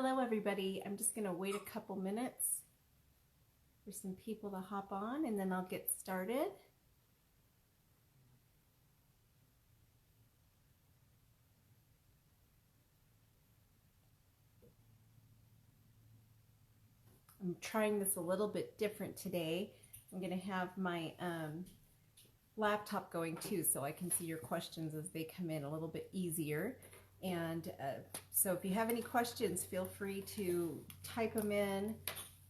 Hello everybody. I'm just going to wait a couple minutes for some people to hop on and then I'll get started. I'm trying this a little bit different today. I'm going to have my laptop going too so I can see your questions as they come in a little bit easier. And so if you have any questions, feel free to type them in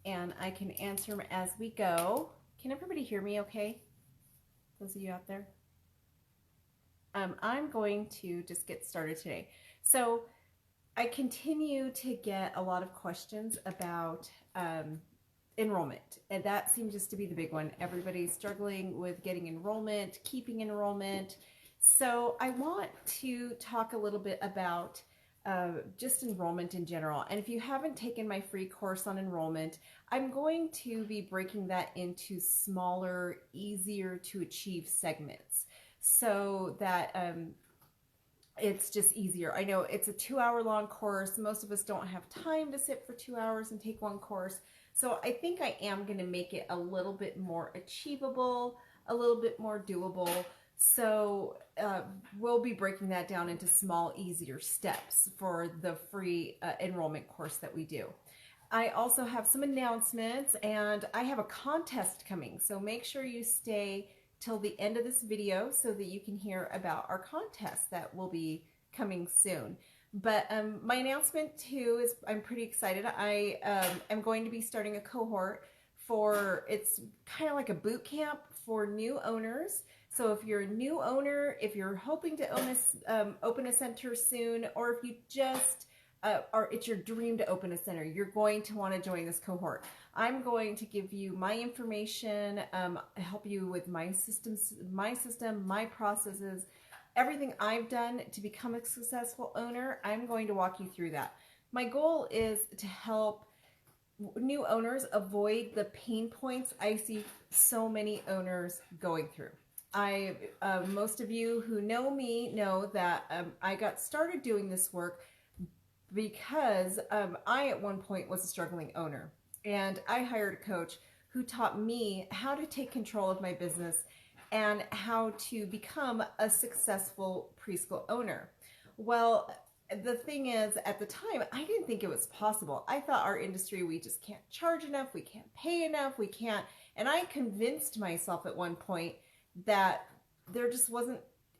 and I can answer them as we go. Can everybody hear me okay? Those of you out there? I'm going to just get started today. So I continue to get a lot of questions about enrollment, and that seems just to be the big one. Everybody's struggling with getting enrollment, keeping enrollment. So I want to talk a little bit about just enrollment in general. And if you haven't taken my free course on enrollment, I'm going to be breaking that into smaller, easier to achieve segments so that it's just easier. I know it's a 2-hour long course. Most of us don't have time to sit for 2 hours and take one course. So I think I am going to make it a little bit more achievable, a little bit more doable. So we'll be breaking that down into small, easier steps for the free enrollment course that we do. I also have some announcements and I have a contest coming. So make sure you stay till the end of this video so that you can hear about our contest that will be coming soon. But my announcement too is I'm pretty excited. I am going to be starting a cohort for, it's kind of like a boot camp for new owners. So if you're a new owner, if you're hoping to open a center soon, or if you just it's your dream to open a center, you're going to want to join this cohort. I'm going to give you my information, help you with my system, my processes, everything I've done to become a successful owner. I'm going to walk you through that. My goal is to help new owners avoid the pain points I see so many owners going through. Most of you who know me know that I got started doing this work because I at one point was a struggling owner, and I hired a coach who taught me how to take control of my business and how to become a successful preschool owner. Well, the thing is, at the time, I didn't think it was possible. I thought our industry, we just can't charge enough, we can't pay enough, we can't, and I convinced myself at one point that there just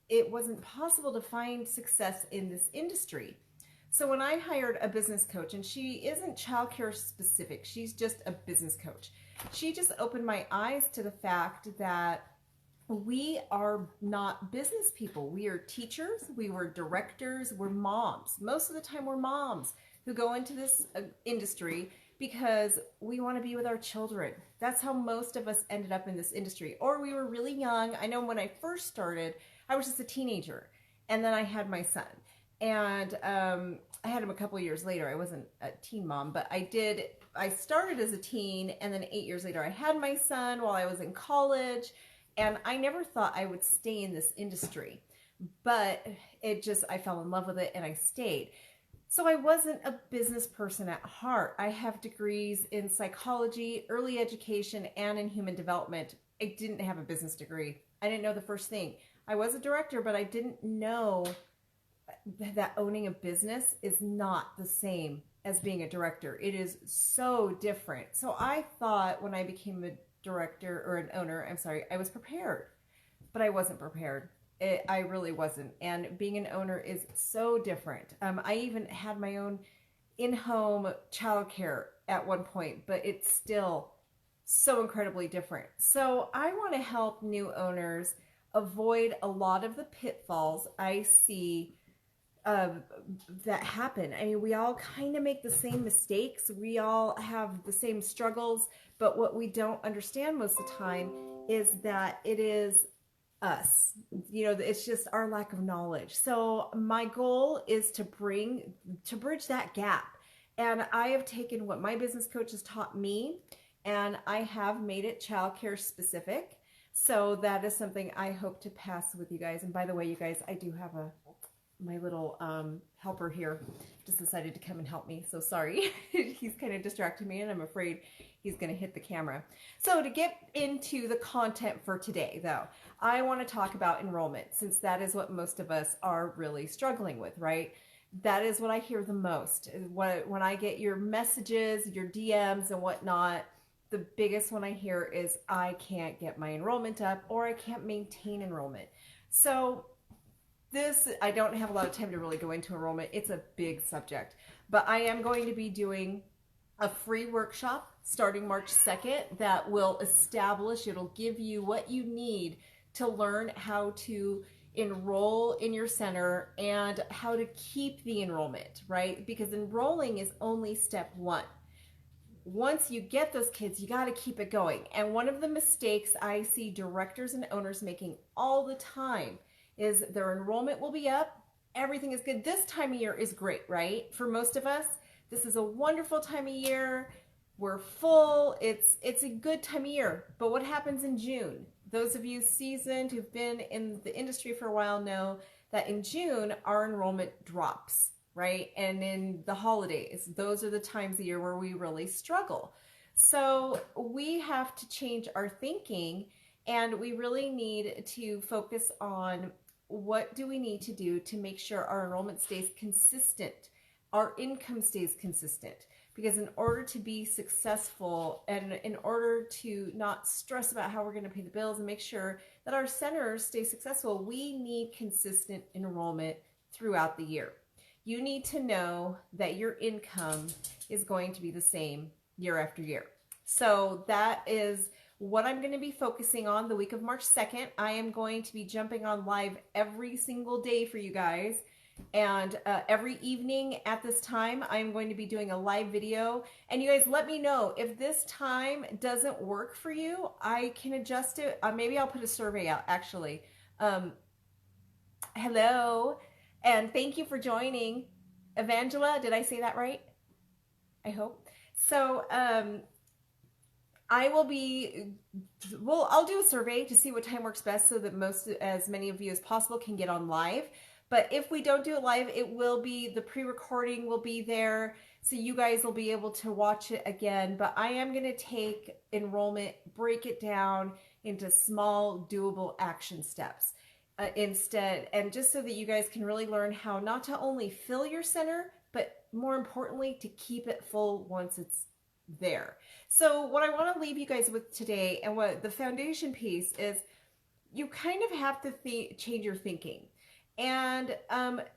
it wasn't possible to find success in this industry. So when I hired a business coach, and she isn't childcare specific, she's just a business coach, she just opened my eyes to the fact that we are not business people. We are teachers, we were directors, we're moms. Most of the time we're moms who go into this industry because we want to be with our children. That's how most of us ended up in this industry. Or we were really young. I know when I first started, I was just a teenager, and then I had my son. And I had him a couple of years later. I wasn't a teen mom, but I started as a teen, and then 8 years later I had my son while I was in college, and I never thought I would stay in this industry, but I fell in love with it and I stayed. So I wasn't a business person at heart. I have degrees in psychology, early education, and in human development. I didn't have a business degree. I didn't know the first thing. I was a director, but I didn't know that owning a business is not the same as being a director. It is so different. So I thought when I became a director or an owner, I was prepared, but I wasn't prepared. I really wasn't. And being an owner is so different. I even had my own in-home childcare at one point, but it's still so incredibly different. So I want to help new owners avoid a lot of the pitfalls I see that happen. I mean, we all kind of make the same mistakes. We all have the same struggles, but what we don't understand most of the time is that it is us. You know, it's just our lack of knowledge. So my goal is to bridge that gap. And I have taken what my business coach has taught me, and I have made it childcare specific. So that is something I hope to pass with you guys. And by the way, you guys, I do have a my little helper here just decided to come and help me. So sorry. He's kind of distracted me and I'm afraid he's going to hit the camera. So to get into the content for today though, I want to talk about enrollment since that is what most of us are really struggling with, right? That is what I hear the most. When I get your messages, your DMs and whatnot, the biggest one I hear is I can't get my enrollment up or I can't maintain enrollment. So I don't have a lot of time to really go into enrollment. It's a big subject, but I am going to be doing a free workshop starting March 2nd that will it'll give you what you need to learn how to enroll in your center and how to keep the enrollment, right? Because enrolling is only step one. Once you get those kids, you got to keep it going. And one of the mistakes I see directors and owners making all the time is their enrollment will be up. Everything is good. This time of year is great, right? For most of us, this is a wonderful time of year. We're full. It's a good time of year. But what happens in June? Those of you seasoned who've been in the industry for a while know that in June, our enrollment drops, right? And in the holidays, those are the times of year where we really struggle. So we have to change our thinking and we really need to focus on what do we need to do to make sure our enrollment stays consistent, our income stays consistent. Because in order to be successful and in order to not stress about how we're going to pay the bills and make sure that our centers stay successful, we need consistent enrollment throughout the year. You need to know that your income is going to be the same year after year. So that is what I'm going to be focusing on the week of March 2nd. I am going to be jumping on live every single day for you guys. And every evening at this time, I'm going to be doing a live video. And you guys let me know if this time doesn't work for you. I can adjust it. Maybe I'll put a survey out actually. Hello. And thank you for joining. Evangela, did I say that right? I hope. So I'll do a survey to see what time works best so that as many of you as possible can get on live. But if we don't do it live, it will be, the pre-recording will be there. So you guys will be able to watch it again. But I am going to take enrollment, break it down into small, doable action steps instead. And just so that you guys can really learn how not to only fill your center, but more importantly, to keep it full once it's there. So what I want to leave you guys with today and what the foundation piece is, you kind of have to change your thinking. And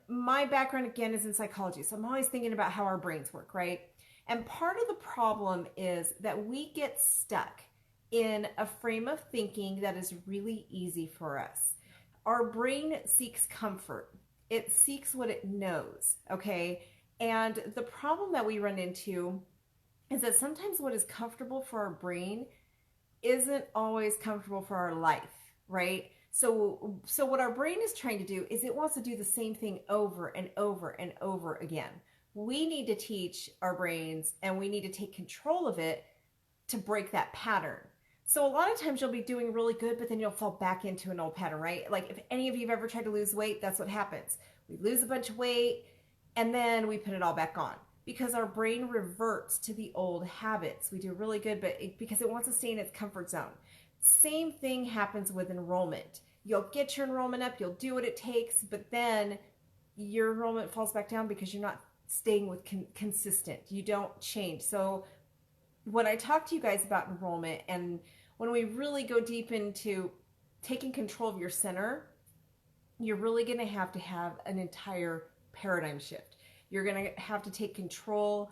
my background again is in psychology. So I'm always thinking about how our brains work, right? And part of the problem is that we get stuck in a frame of thinking that is really easy for us. Our brain seeks comfort. It seeks what it knows, okay? And the problem that we run into is that sometimes what is comfortable for our brain isn't always comfortable for our life, right? So what our brain is trying to do is it wants to do the same thing over and over and over again. We need to teach our brains and we need to take control of it to break that pattern. So a lot of times you'll be doing really good, but then you'll fall back into an old pattern, right? Like if any of you have ever tried to lose weight, that's what happens. We lose a bunch of weight and then we put it all back on because our brain reverts to the old habits. We do really good, but because it wants to stay in its comfort zone. Same thing happens with enrollment. You'll get your enrollment up, you'll do what it takes, but then your enrollment falls back down because you're not staying with consistent. You don't change. So when I talk to you guys about enrollment and when we really go deep into taking control of your center, you're really going to have an entire paradigm shift. You're going to have to take control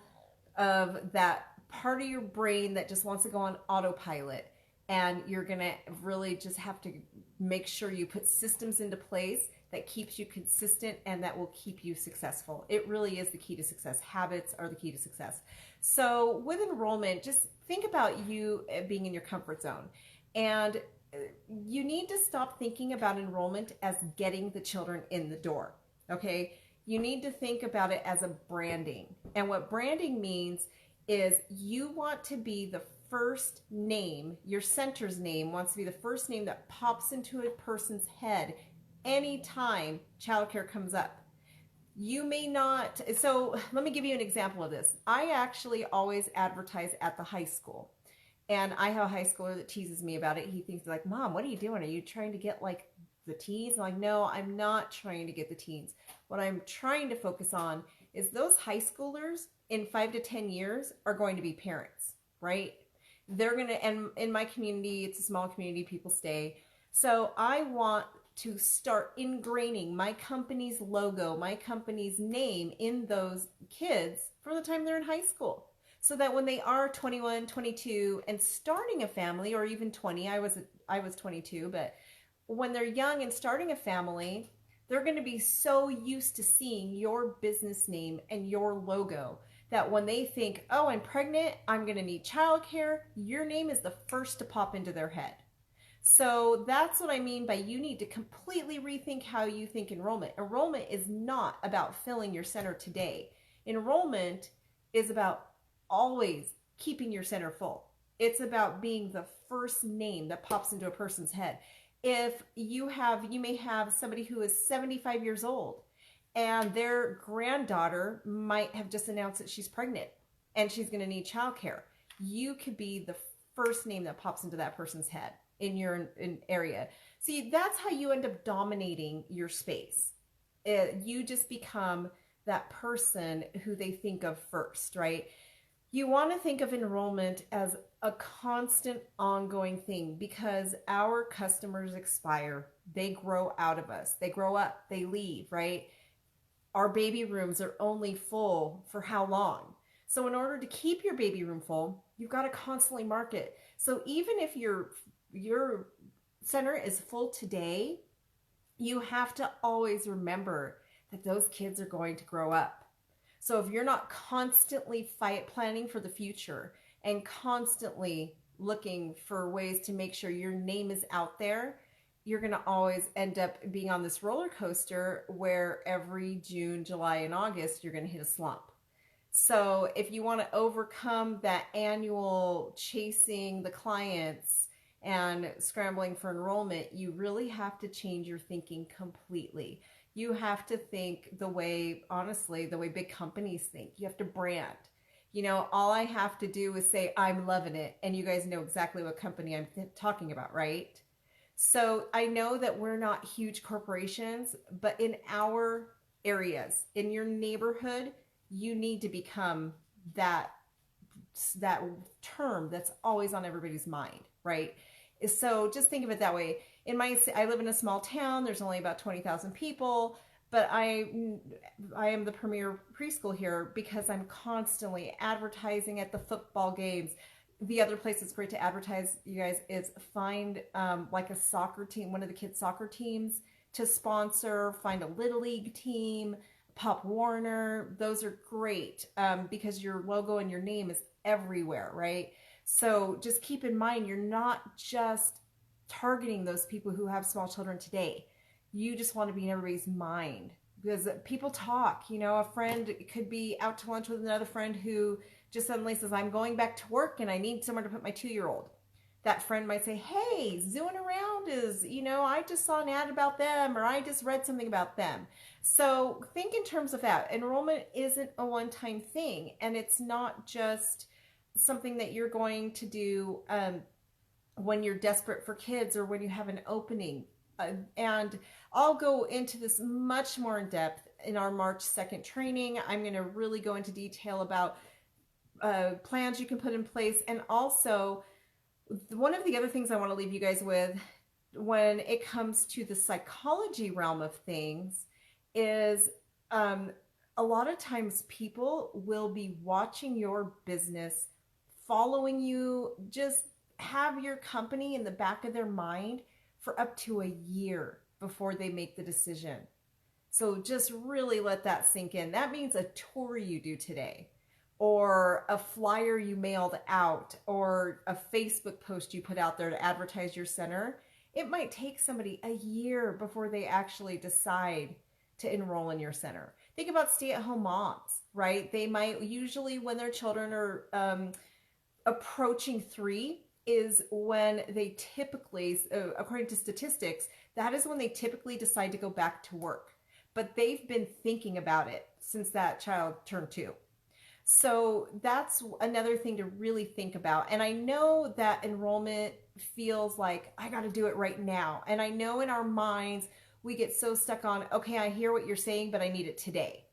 of that part of your brain that just wants to go on autopilot. And you're going to really just have to make sure you put systems into place that keeps you consistent and that will keep you successful. It really is the key to success. Habits are the key to success. So with enrollment, just think about you being in your comfort zone. And you need to stop thinking about enrollment as getting the children in the door, okay? You need to think about it as a branding. And what branding means is you want to be the first name, your center's name wants to be the first name that pops into a person's head anytime childcare comes up. You may not. So let me give you an example of this. I actually always advertise at the high school. And I have a high schooler that teases me about it. He thinks like, Mom, what are you doing? Are you trying to get like the teens? I'm like, no, I'm not trying to get the teens. What I'm trying to focus on is those high schoolers in 5 to 10 years are going to be parents, right? They're going to, and in my community, it's a small community, people stay. So I want to start ingraining my company's logo, my company's name in those kids from the time they're in high school. So that when they are 21, 22 and starting a family, or even 20, I was 22, but when they're young and starting a family, they're going to be so used to seeing your business name and your logo that when they think, oh, I'm pregnant, I'm going to need childcare, your name is the first to pop into their head. So that's what I mean by you need to completely rethink how you think enrollment. Enrollment is not about filling your center today. Enrollment is about always keeping your center full. It's about being the first name that pops into a person's head. If you may have somebody who is 75 years old and their granddaughter might have just announced that she's pregnant and she's going to need childcare. You could be the first name that pops into that person's head in your area. See, that's how you end up dominating your space. You just become that person who they think of first, right? You want to think of enrollment as a constant ongoing thing because our customers expire. They grow out of us. They grow up, they leave, right? Our baby rooms are only full for how long? So in order to keep your baby room full, you've got to constantly market. So even if your center is full today, you have to always remember that those kids are going to grow up. So if you're not constantly planning for the future and constantly looking for ways to make sure your name is out there, you're going to always end up being on this roller coaster where every June, July, and August, you're going to hit a slump. So if you want to overcome that annual chasing the clients and scrambling for enrollment, you really have to change your thinking completely. You have to think the way, honestly, the way big companies think. You have to brand. All I have to do is say, I'm loving it. And you guys know exactly what company I'm talking about, right? So I know that we're not huge corporations, but in our areas, in your neighborhood, you need to become that term that's always on everybody's mind, right? So just think of it that way. I live in a small town. There's only about 20,000 people, but I am the premier preschool here because I'm constantly advertising at the football games. The other place that's great to advertise, you guys, is find like a soccer team, one of the kids' soccer teams to sponsor, find a Little League team, Pop Warner. Those are great because your logo and your name is everywhere, right? So just keep in mind, you're not just targeting those people who have small children today. You just want to be in everybody's mind because people talk. A friend could be out to lunch with another friend who just suddenly says, I'm going back to work and I need somewhere to put my 2-year-old. That friend might say, hey, Zooing Around is, I just saw an ad about them or I just read something about them. So think in terms of that. Enrollment isn't a one-time thing, and it's not just something that you're going to do when you're desperate for kids or when you have an opening. And I'll go into this much more in depth in our March 2nd training. I'm going to really go into detail about plans you can put in place. And also, one of the other things I want to leave you guys with when it comes to the psychology realm of things is a lot of times people will be watching your business, following you, just have your company in the back of their mind for up to a year before they make the decision. So just really let that sink in. That means a tour you do today, or a flyer you mailed out, or a Facebook post you put out there to advertise your center. It might take somebody a year before they actually decide to enroll in your center. Think about stay-at-home moms, right? They might usually, when their children are approaching 3, is when they typically, according to statistics, that is when they typically decide to go back to work. but they've been thinking about it since that child turned 2. So that's another thing to really think about. And I know that enrollment feels like I got to do it right now. And I know in our minds, we get so stuck on, okay, I hear what you're saying, but I need it today.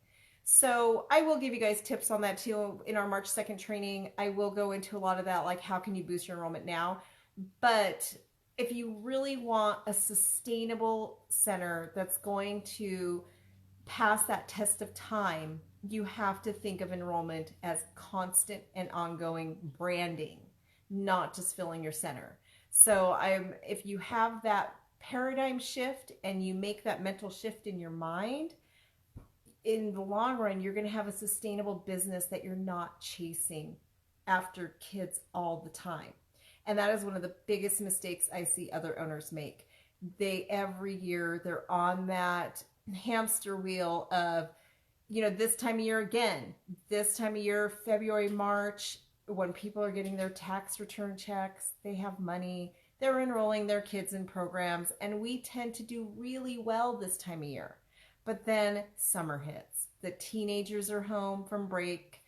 So I will give you guys tips on that too. In our March 2nd training, I will go into a lot of that, like how can you boost your enrollment now? But if you really want a sustainable center that's going to pass that test of time, you have to think of enrollment as constant and ongoing branding, not just filling your center. So if you have that paradigm shift and you make that mental shift in your mind, in the long run, you're going to have a sustainable business that you're not chasing after kids all the time. And that is one of the biggest mistakes I see other owners make. Every year they're on that hamster wheel of, this time of year again, this time of year, February, March, when people are getting their tax return checks, they have money, they're enrolling their kids in programs, and we tend to do really well this time of year. But then summer hits. The teenagers are home from break,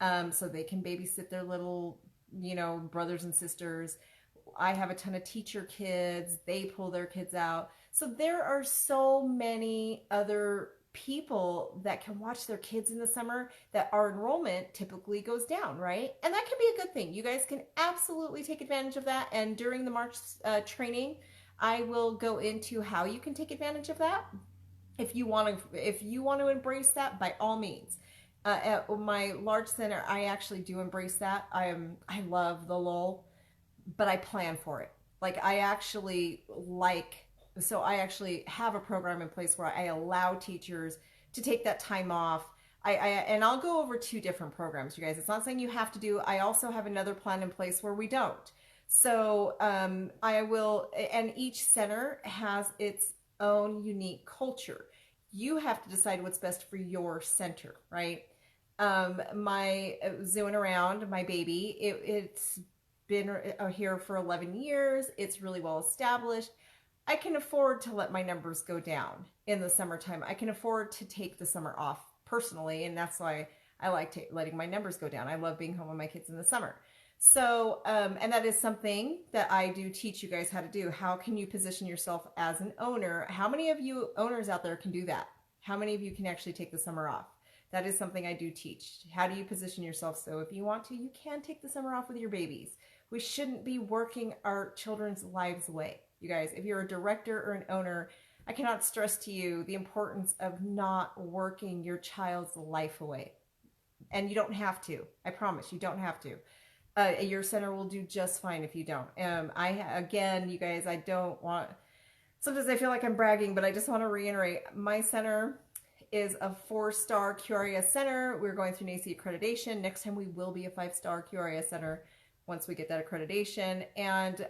so they can babysit their little, brothers and sisters. I have a ton of teacher kids. They pull their kids out. So there are so many other people that can watch their kids in the summer that our enrollment typically goes down, right? And that can be a good thing. You guys can absolutely take advantage of that. And during the March training, I will go into how you can take advantage of that. If you want to embrace that, by all means. At my large center, I actually do embrace that. I love the lull, but I plan for it. I actually have a program in place where I allow teachers to take that time off. And I'll go over 2 different programs, you guys. It's not saying you have to do. I also have another plan in place where we don't. So I will, and each center has its own unique culture. You have to decide what's best for your center, right? My Zooing Around, my baby, it's been here for 11 years. It's really well established. I can afford to let my numbers go down in the summertime. I can afford to take the summer off personally, and that's why I like letting my numbers go down. I love being home with my kids in the summer. So, and that is something that I do teach you guys how to do. How can you position yourself as an owner? How many of you owners out there can do that? How many of you can actually take the summer off? That is something I do teach. How do you position yourself so if you want to, you can take the summer off with your babies. We shouldn't be working our children's lives away. You guys, if you're a director or an owner, I cannot stress to you the importance of not working your child's life away. And you don't have to. I promise you don't have to. Your center will do just fine if you don't. Again, you guys, I don't want, sometimes I feel like I'm bragging, but I just want to reiterate, my center is a 4-star QRIS center. We're going through NACE accreditation. Next time we will be a 5-star QRIS center once we get that accreditation. And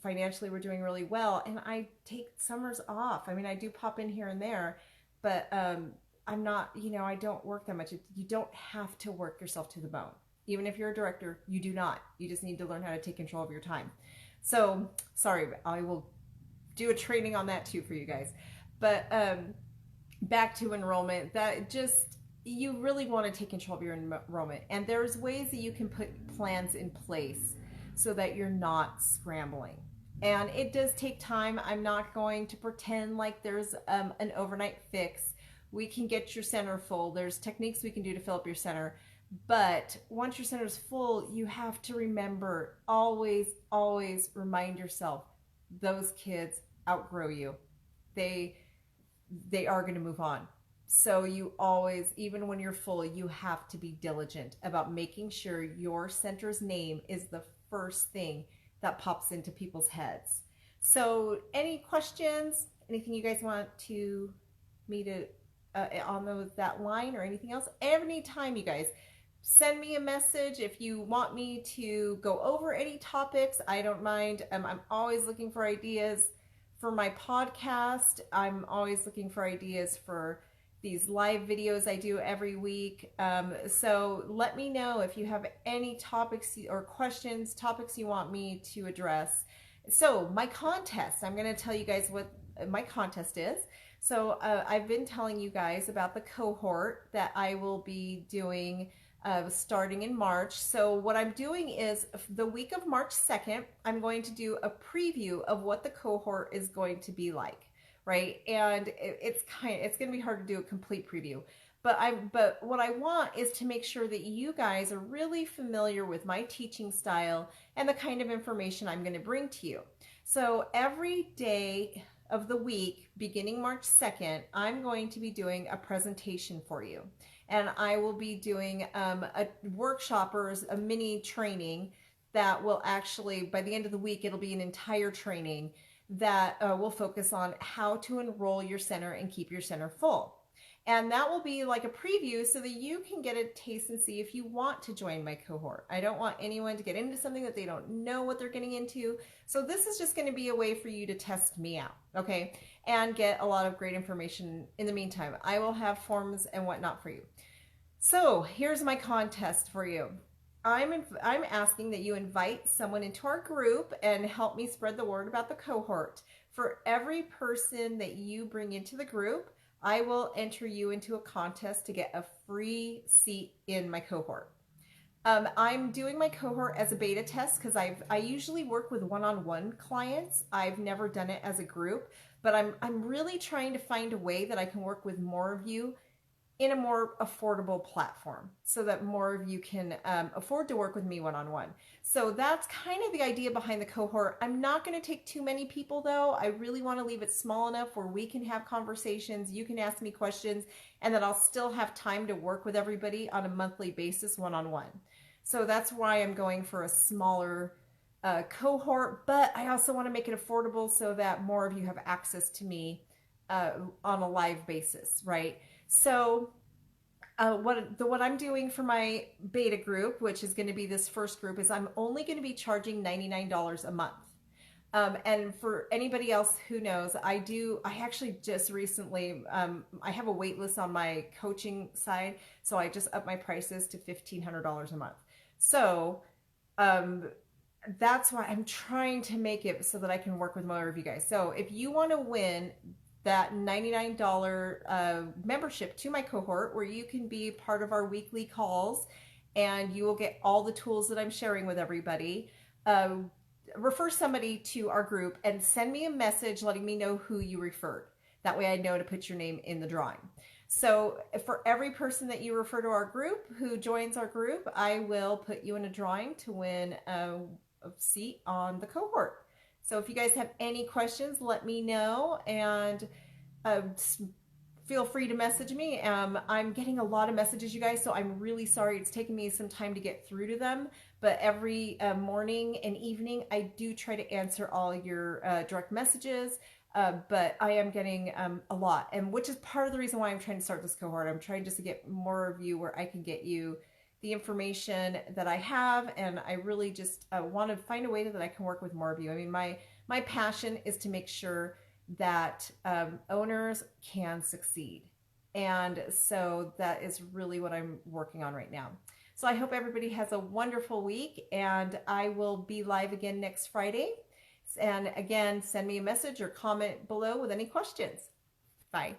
financially, we're doing really well. And I take summers off. I mean, I do pop in here and there, but I'm not, I don't work that much. You don't have to work yourself to the bone. Even if you're a director, you do not. You just need to learn how to take control of your time. So, sorry, I will do a training on that too for you guys. But back to enrollment, you really want to take control of your enrollment. And there's ways that you can put plans in place so that you're not scrambling. And it does take time. I'm not going to pretend like there's an overnight fix. We can get your center full. There's techniques we can do to fill up your center. But once your center is full, you have to remember, always remind yourself, those kids outgrow you. They are going to move on. So you always, even when you're full, you have to be diligent about making sure your center's name is the first thing that pops into people's heads. So any questions, anything you guys want me to on that line or anything else? Anytime, you guys. Send me a message if you want me to go over any topics. I don't mind. I'm always looking for ideas for my podcast. I'm always looking for ideas for these live videos I do every week. So let me know if you have any topics or questions, topics you want me to address. So my contest, I'm going to tell you guys what my contest is. So I've been telling you guys about the cohort that I will be doing starting in March. So what I'm doing is the week of March 2nd, I'm going to do a preview of what the cohort is going to be like, right? And it's going to be hard to do a complete preview. But what I want is to make sure that you guys are really familiar with my teaching style and the kind of information I'm going to bring to you. So every day of the week, beginning March 2nd, I'm going to be doing a presentation for you. And I will be doing a workshop or a mini training that will actually, by the end of the week, it'll be an entire training that will focus on how to enroll your center and keep your center full. And that will be like a preview so that you can get a taste and see if you want to join my cohort. I don't want anyone to get into something that they don't know what they're getting into. So this is just going to be a way for you to test me out, okay? And get a lot of great information in the meantime. I will have forms and whatnot for you. So here's my contest for you. I'm asking that you invite someone into our group and help me spread the word about the cohort. For every person that you bring into the group, I will enter you into a contest to get a free seat in my cohort. I'm doing my cohort as a beta test because I usually work with one-on-one clients. I've never done it as a group, but I'm really trying to find a way that I can work with more of you in a more affordable platform so that more of you can afford to work with me one-on-one. So that's kind of the idea behind the cohort. I'm not going to take too many people though. I really want to leave it small enough where we can have conversations, you can ask me questions, and that I'll still have time to work with everybody on a monthly basis one-on-one. So that's why I'm going for a smaller cohort, but I also want to make it affordable so that more of you have access to me on a live basis, right? So what I'm doing for my beta group, which is going to be this first group, is I'm only going to be charging $99 a month. And for anybody else who knows, I actually just recently, I have a wait list on my coaching side, so I just upped my prices to $1,500 a month. So that's why I'm trying to make it so that I can work with more of you guys. So if you want to win that $99 membership to my cohort, where you can be part of our weekly calls and you will get all the tools that I'm sharing with everybody, refer somebody to our group and send me a message letting me know who you referred. That way I know to put your name in the drawing. So for every person that you refer to our group who joins our group, I will put you in a drawing to win a seat on the cohort. So if you guys have any questions, let me know, and feel free to message me. I'm getting a lot of messages, you guys, so I'm really sorry. It's taken me some time to get through to them, but every morning and evening, I do try to answer all your direct messages, but I am getting a lot, and which is part of the reason why I'm trying to start this cohort. I'm trying just to get more of you where I can get you the information that I have, and I really just want to find a way that I can work with more of you. I mean, my passion is to make sure that owners can succeed, and so that is really what I'm working on right now. So I hope everybody has a wonderful week, and I will be live again next Friday. And again, send me a message or comment below with any questions. Bye.